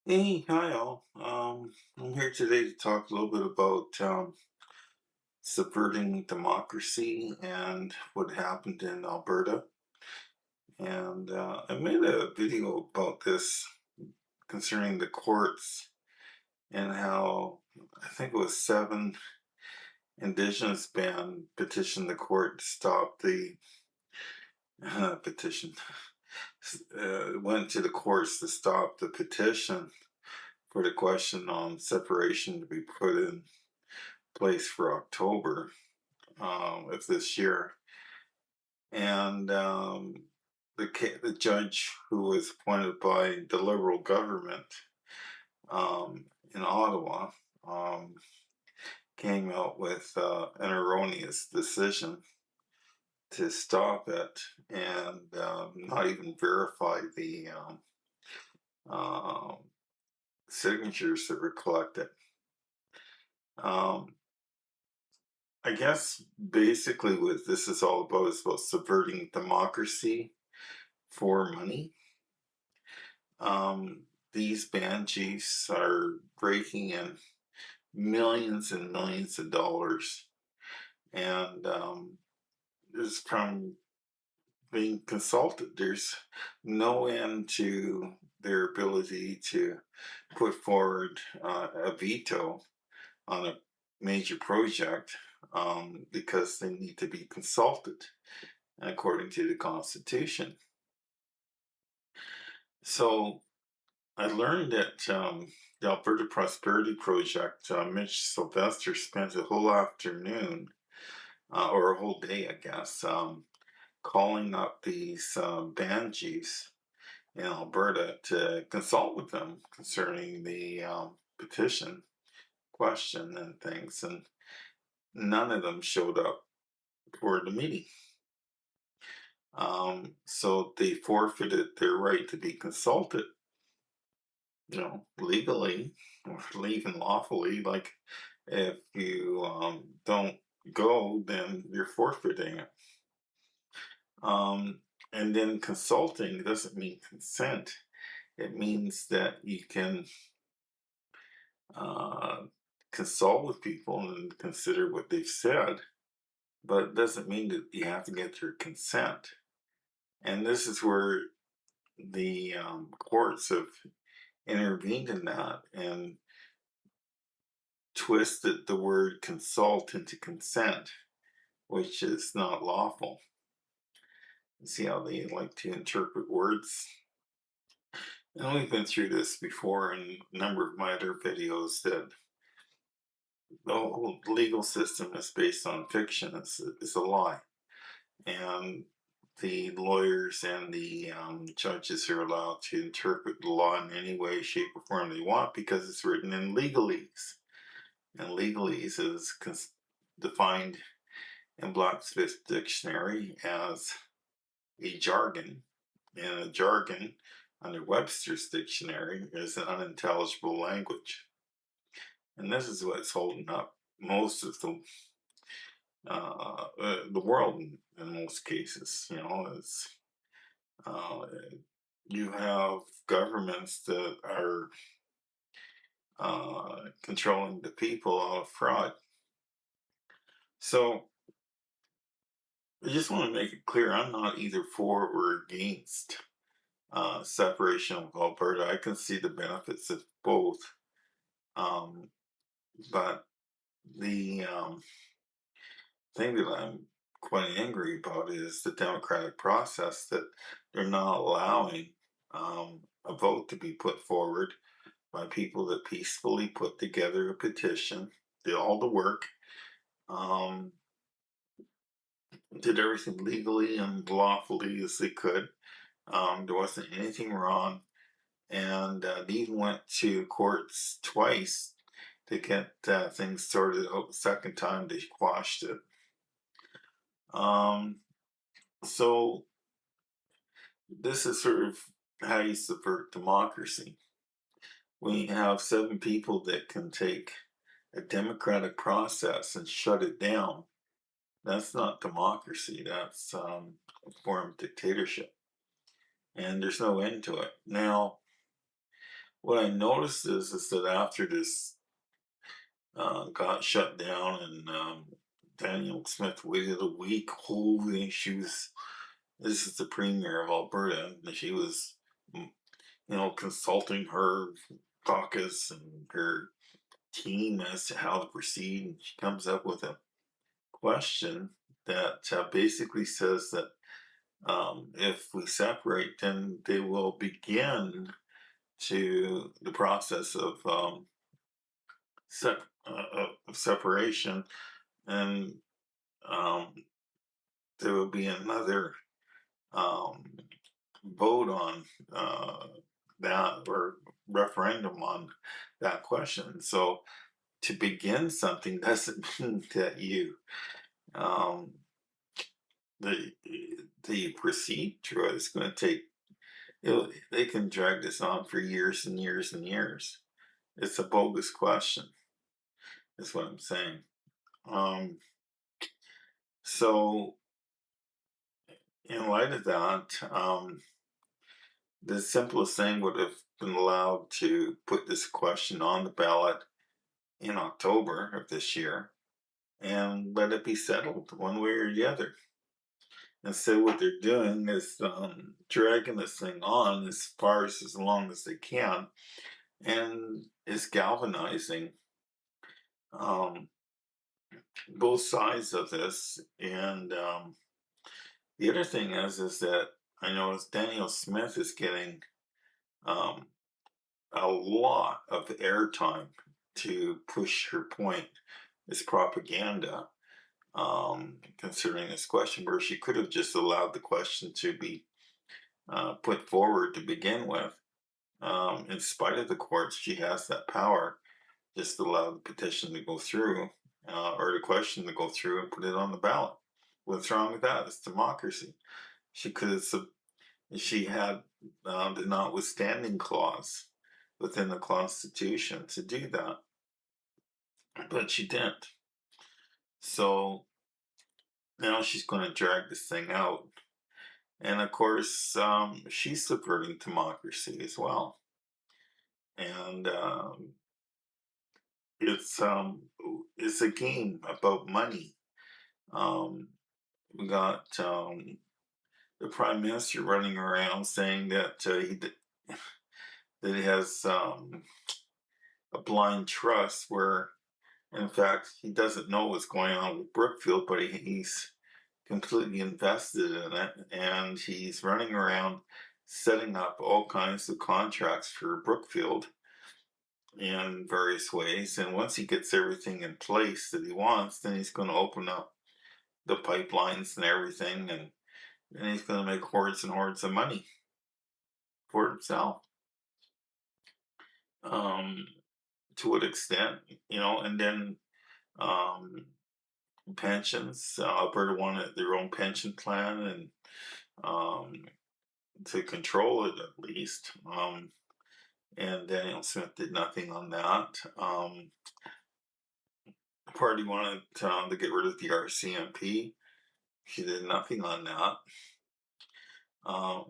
Hey, hi all. I'm here today to talk a little bit about subverting democracy and what happened in Alberta. And I made a video about this concerning the courts and how I think it was seven Indigenous band petitioned the court to stop the petition. Went to the courts to stop the petition for the question on separation to be put in place for October of this year. And the judge who was appointed by the Liberal government in Ottawa um, came out with an erroneous decision to stop it and not even verify the um, signatures that were collected. Um, I guess basically what this is all about is about subverting democracy for money. These band chiefs are raking in millions and millions of dollars, and is from being consulted. There's no end to their ability to put forward a veto on a major project because they need to be consulted according to the Constitution. So I learned that the Alberta Prosperity Project, Mitch Sylvestre spent a whole afternoon, or a whole day, I guess, calling up these band chiefs in Alberta to consult with them concerning the petition question and things. And none of them showed up for the meeting. So they forfeited their right to be consulted, legally or even lawfully. Like if you don't go, then you're forfeiting it. And then consulting doesn't mean consent. It means that you can uh, consult with people and consider what they've said, but it doesn't mean that you have to get their consent. And this is where the courts have intervened in that and twisted the word consult into consent, which is not lawful. See how they like to interpret words? And we've been through this before in a number of my other videos that the whole legal system is based on fiction is a lie. And the lawyers and the judges are allowed to interpret the law in any way, shape, or form they want because it's written in legalese. And legalese is defined in Blacksmith's dictionary as a jargon. And a jargon under Webster's dictionary is an unintelligible language. And this is what's holding up most of the world in most cases. Is uh, you have governments that are controlling the people out of fraud. So I just want to make it clear I'm not either for or against separation of Alberta. I can see the benefits of both. Um, but the thing that I'm quite angry about is the democratic process that they're not allowing a vote to be put forward by people that peacefully put together a petition, did all the work, um, did everything legally and lawfully as they could. There wasn't anything wrong, and they even went to courts twice to get things sorted out. The second time they quashed it. Um, so this is sort of how you subvert democracy. We have seven people that can take a democratic process and shut it down. That's not democracy. That's a form of dictatorship. And there's no end to it. Now, what I noticed is that after this got shut down, and Daniel Smith waited a week. Holy, this is the premier of Alberta, and she was, mm, consulting her caucus and her team as to how to proceed. And she comes up with a question that basically says that if we separate, then they will begin to the process of separation, and um, there will be another um, vote on uh, that, or referendum on that question. So to begin something doesn't mean that um, the the proceed through it. It's going to take. They can drag this on for years and years and years. It's a bogus question. Is what I'm saying. Um, so in light of that, the simplest thing would have been allowed to put this question on the ballot in October of this year and let it be settled one way or the other. Instead, what they're doing is dragging this thing on as long as they can, and is galvanizing um, both sides of this. And the other thing is that I noticed Daniel Smith is getting um, a lot of airtime to push her point, this propaganda, considering this question, where she could have just allowed the question to be put forward to begin with. In spite of the courts, she has that power. Just allow the petition to go through, or the question to go through, and put it on the ballot. What's wrong with that? It's democracy. She could have, she had the notwithstanding clause within the Constitution to do that, but she didn't. So now she's going to drag this thing out. And of course, she's subverting democracy as well. And it's it's a game about money. Um, we got the prime minister running around saying that that he has a blind trust, where in fact he doesn't know what's going on with Brookfield, but he's completely invested in it, and he's running around setting up all kinds of contracts for Brookfield in various ways. And once he gets everything in place that he wants, then he's going to open up the pipelines and everything, and he's going to make hordes and hordes of money for himself. Um, to what extent, and then um, pensions. Alberta wanted their own pension plan, and um, to control it at least. And Daniel Smith did nothing on that. The party wanted to get rid of the RCMP. She did nothing on that.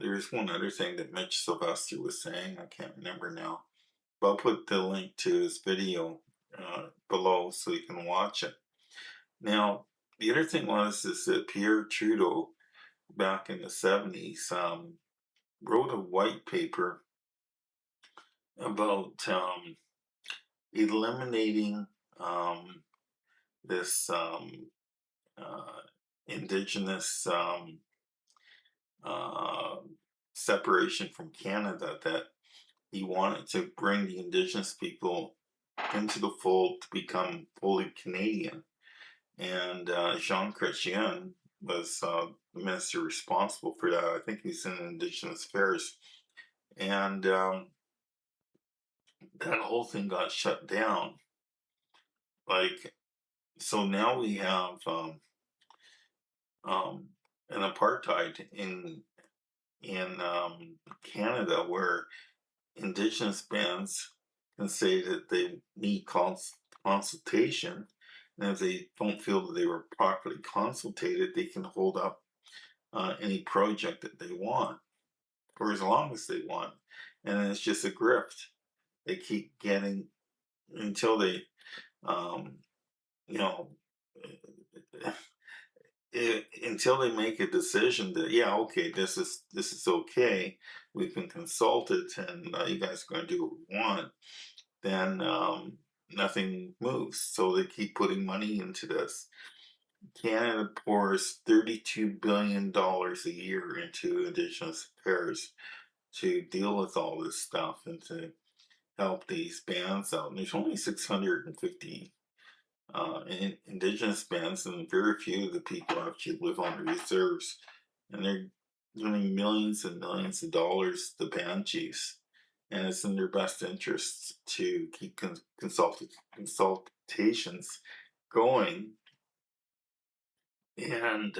There's one other thing that Mitch Sylvestre was saying. I can't remember now. But I'll put the link to his video below so you can watch it. Now, the other thing is that Pierre Trudeau, back in the 70s, wrote a white paper about eliminating this uh, indigenous uh, separation from Canada, that he wanted to bring the indigenous people into the fold to become fully Canadian. And Jean Chrétien was the minister responsible for that. I think he's in Indigenous Affairs. And that whole thing got shut down. Like, so now we have an apartheid in Canada, where Indigenous bands can say that they need consultation, and if they don't feel that they were properly consulted, they can hold up any project that they want for as long as they want, and it's just a grift. they keep getting until they, um, you know, until they make a decision that, yeah, okay, this is okay, we've been consulted, and you guys are going to do what we want, then nothing moves. So they keep putting money into this. Canada pours $32 billion a year into Indigenous affairs to deal with all this stuff and to help these bands out. And there's only 650 Indigenous bands, and very few of the people actually live on the reserves. And they're giving millions and millions of dollars to band chiefs. And it's in their best interests to keep consultations going, and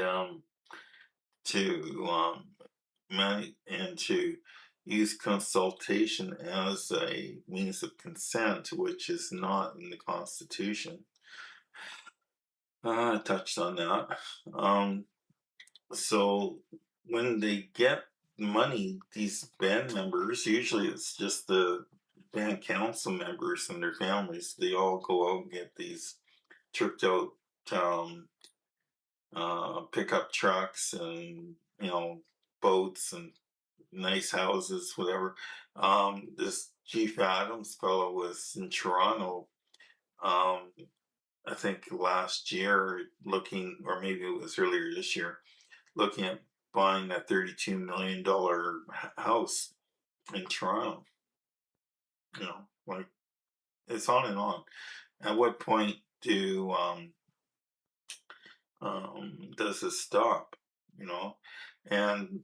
to and to use consultation as a means of consent, which is not in the Constitution. I touched on that. Um, so when they get money, these band members, usually it's just the band council members and their families, they all go out and get these tricked out um, pickup trucks and, boats and nice houses, whatever. This Chief Adams fellow was in Toronto, um, I think last year, looking, or maybe it was earlier this year, looking at buying a $32 million house in Toronto. Like, it's on and on. At what point does this stop? And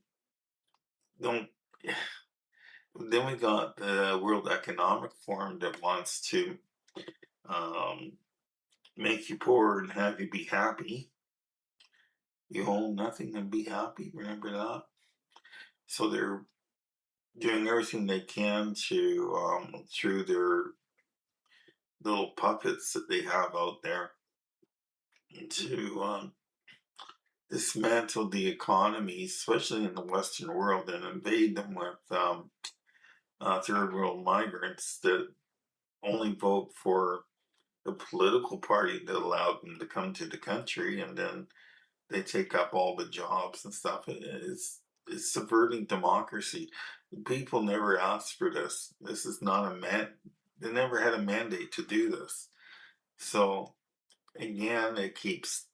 don't. Then we got the World Economic Forum that wants to um, make you poor and have you be happy. You own nothing and be happy. Remember that? So they're doing everything they can to, through their little puppets that they have out there, to dismantle the economy, especially in the Western world, and invade them with third world migrants that only vote for the political party that allowed them to come to the country, and then they take up all the jobs and stuff. It's subverting democracy. People never asked for this. This is not a They never had a mandate to do this. So again, it keeps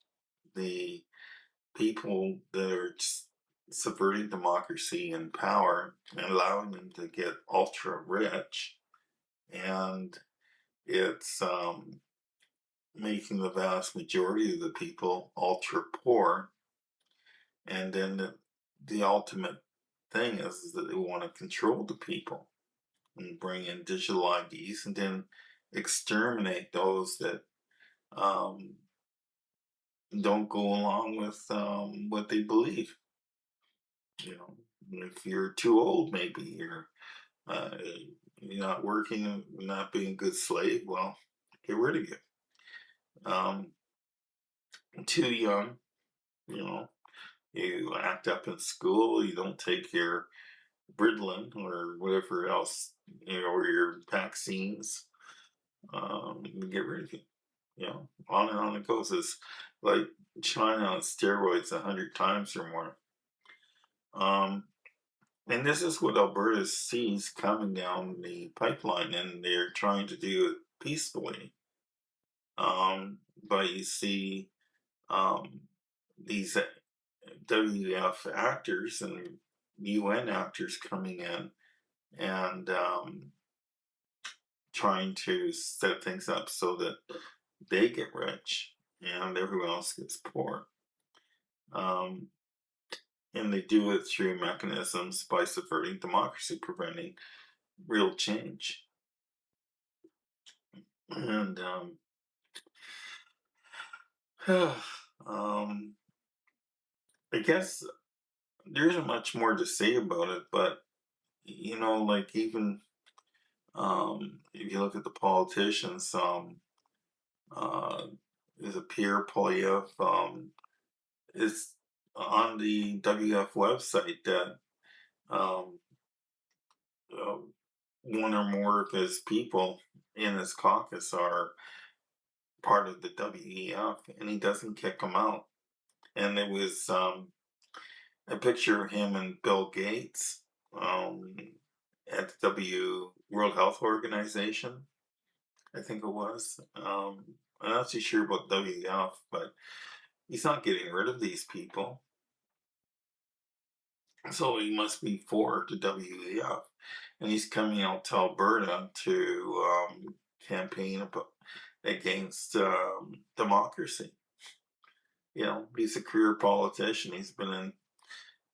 the people that are subverting democracy in power and allowing them to get ultra rich, and it's making the vast majority of the people ultra poor. And then the ultimate thing is that they want to control the people and bring in digital IDs and then exterminate those that um, don't go along with what they believe. If you're too old, maybe uh, you're not working, not being a good slave, well, get rid of you. Um, Too young, you know, you act up in school, you don't take your Ritalin or whatever else, or your vaccines, get rid of you. On and on it goes. It's like China on steroids 100 times or more. And this is what Alberta sees coming down the pipeline, and they're trying to do it peacefully. But you see um, these WF actors and UN actors coming in and trying to set things up so that they get rich and everyone else gets poor. Um, and they do it through mechanisms by subverting democracy, preventing real change. And um, I guess there isn't much more to say about it, but like, even if you look at the politicians, uh, is a Pierre Polyev, is on the WF website that um, uh, one or more of his people in his caucus are part of the WEF, and he doesn't kick them out. And there was a picture of him and Bill Gates um, at the World Health Organization, I think it was. I'm not too sure about WEF, but he's not getting rid of these people. So he must be for the WEF. And he's coming out to Alberta to campaign against democracy. You know, he's a career politician. He's been in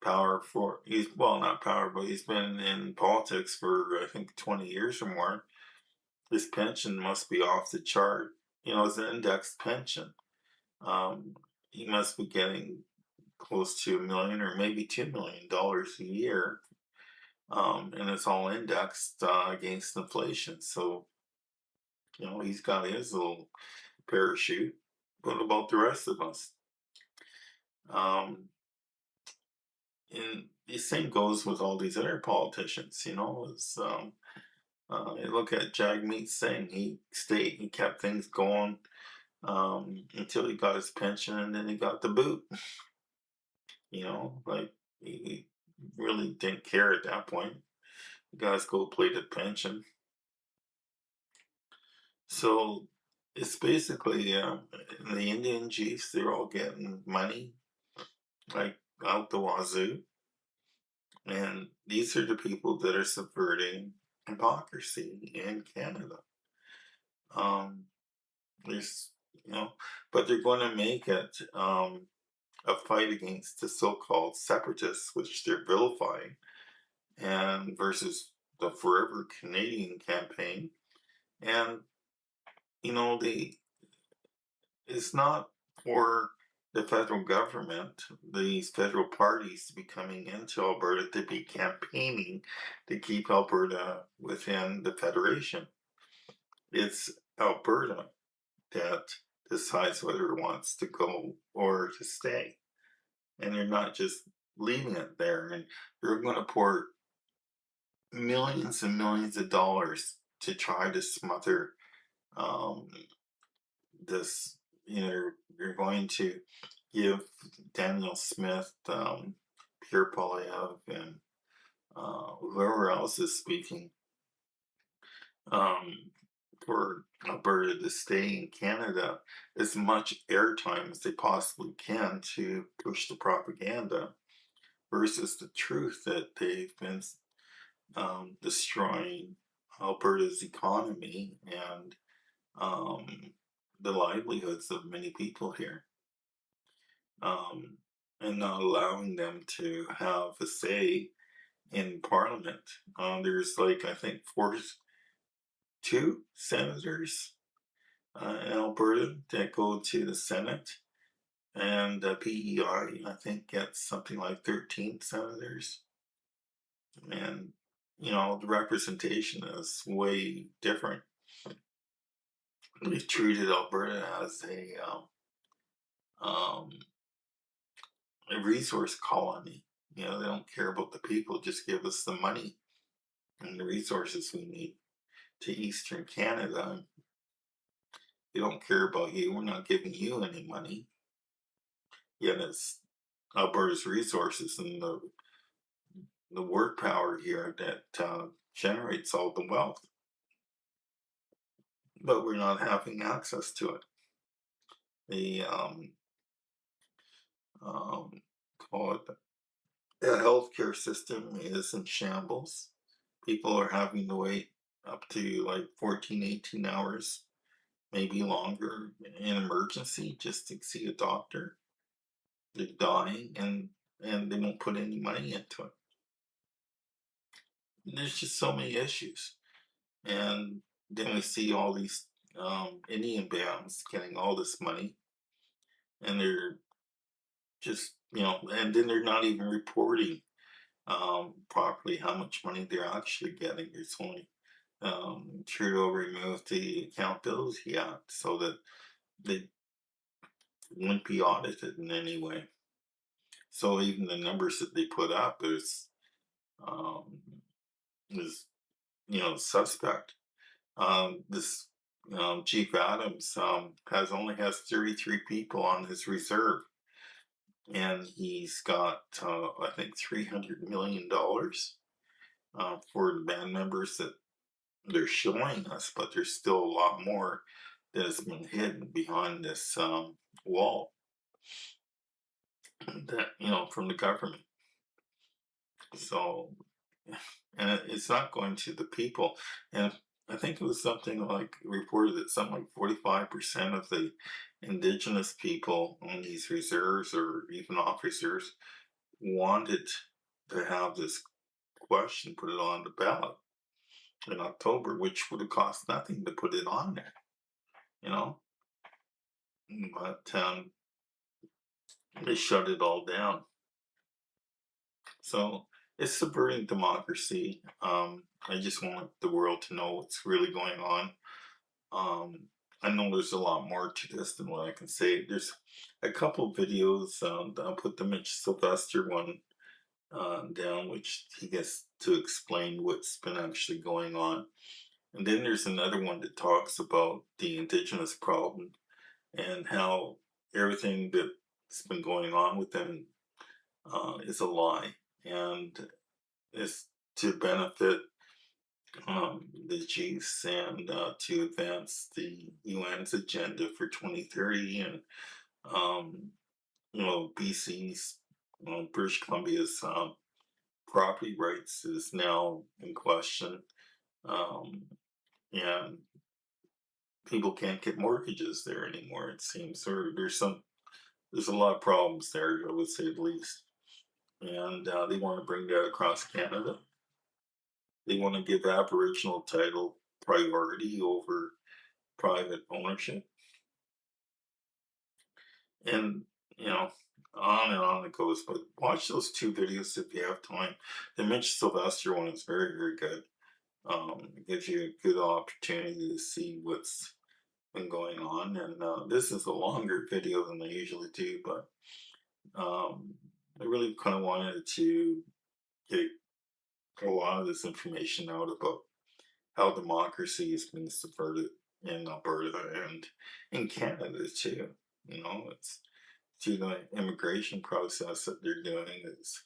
power for, he's, well, not power, but he's been in politics for, I think, 20 years or more. His pension must be off the chart. You know, it's an indexed pension. Um, he must be getting close to $1 million or maybe $2 million a year, and it's all indexed against inflation. So you know he's got his little parachute. What about the rest of us? Um, and the same goes with all these other politicians. You know, you look at Jagmeet Singh. He kept things going until he got his pension, and then he got the boot. You know, like he really didn't care at that point. The guys go play the pension. So it's basically the Indian chiefs, they're all getting money like out the wazoo. And these are the people that are subverting democracy in Canada. Um, there's, you know, but they're going to make it a fight against the so called separatists, which they're vilifying, and versus the Forever Canadian campaign. And, you know, it's not for the federal government, these federal parties to be coming into Alberta to be campaigning to keep Alberta within the Federation. It's Alberta that decides whether it wants to go or to stay. And they're not just leaving it there. And they're going to pour millions and millions of dollars to try to smother um, this. You know, you're going to give Daniel Smith, Pierre Polyev, and whoever else is speaking um, for Alberta to stay in Canada as much airtime as they possibly can to push the propaganda versus the truth that they've been destroying Alberta's economy and um, the livelihoods of many people here, um, and not allowing them to have a say in Parliament. There's like I think 42 senators in Alberta that go to the Senate, and PEI I think gets something like 13 senators, and you know the representation is way different. We've treated Alberta as um, a resource colony. You know, they don't care about the people, just give us the money and the resources we need to Eastern Canada. We don't care about you, we're not giving you any money. Yet it's Alberta's resources and the word power here that generates all the wealth. But we're not having access to it. The call it the healthcare system is in shambles. People are having to wait up to like 14, 18 hours, maybe longer in emergency just to see a doctor. They're dying and they won't put any money into it. And there's just so many issues. And then we see all these Indian bands getting all this money and they're just, you know, and then they're not even reporting properly how much money they're actually getting. It's only Trudeau removed the Accountability Act so that they wouldn't be audited in any way. So even the numbers that they put up um, is suspect. This Chief Adams has 33 people on his reserve, and he's got I think $300 million for the band members that they're showing us, but there's still a lot more that has been hidden behind this wall that from the government. So, and it's not going to the people. And I think it was something like reported that something like 45% of the indigenous people on these reserves or even off reserves wanted to have this question put it on the ballot in October, which would have cost nothing to put it on there, you know. But they shut it all down. So it's subverting democracy. I just want the world to know what's really going on. I know there's a lot more to this than what I can say. There's a couple videos. I'll put the Mitch Sylvestre one down, which he gets to explain what's been actually going on. And then there's another one that talks about the indigenous problem and how everything that's been going on with them is a lie and is to benefit the chiefs and to advance the UN's agenda for 2030 and BC's British Columbia's property rights is now in question, and people can't get mortgages there anymore. It seems, or there's a lot of problems there, I would say, at least. And they want to bring that across Canada. They want to give Aboriginal title priority over private ownership. And, you know, on and on it goes. But watch those two videos if you have time. The Mitch Sylvestre one is very, very good. It gives you a good opportunity to see what's been going on. And this is a longer video than I usually do, but I really kind of wanted to get a lot of this information out about how democracy is being subverted in Alberta and in Canada too. It's through the immigration process that they're doing is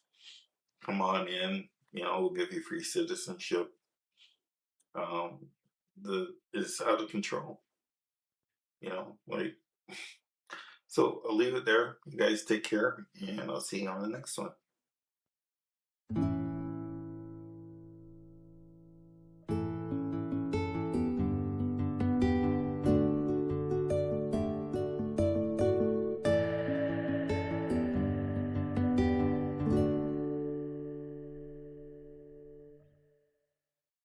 come on in, we'll give you free citizenship. Um, it's out of control, like so I'll leave it there. You guys take care and I'll see you on the next one.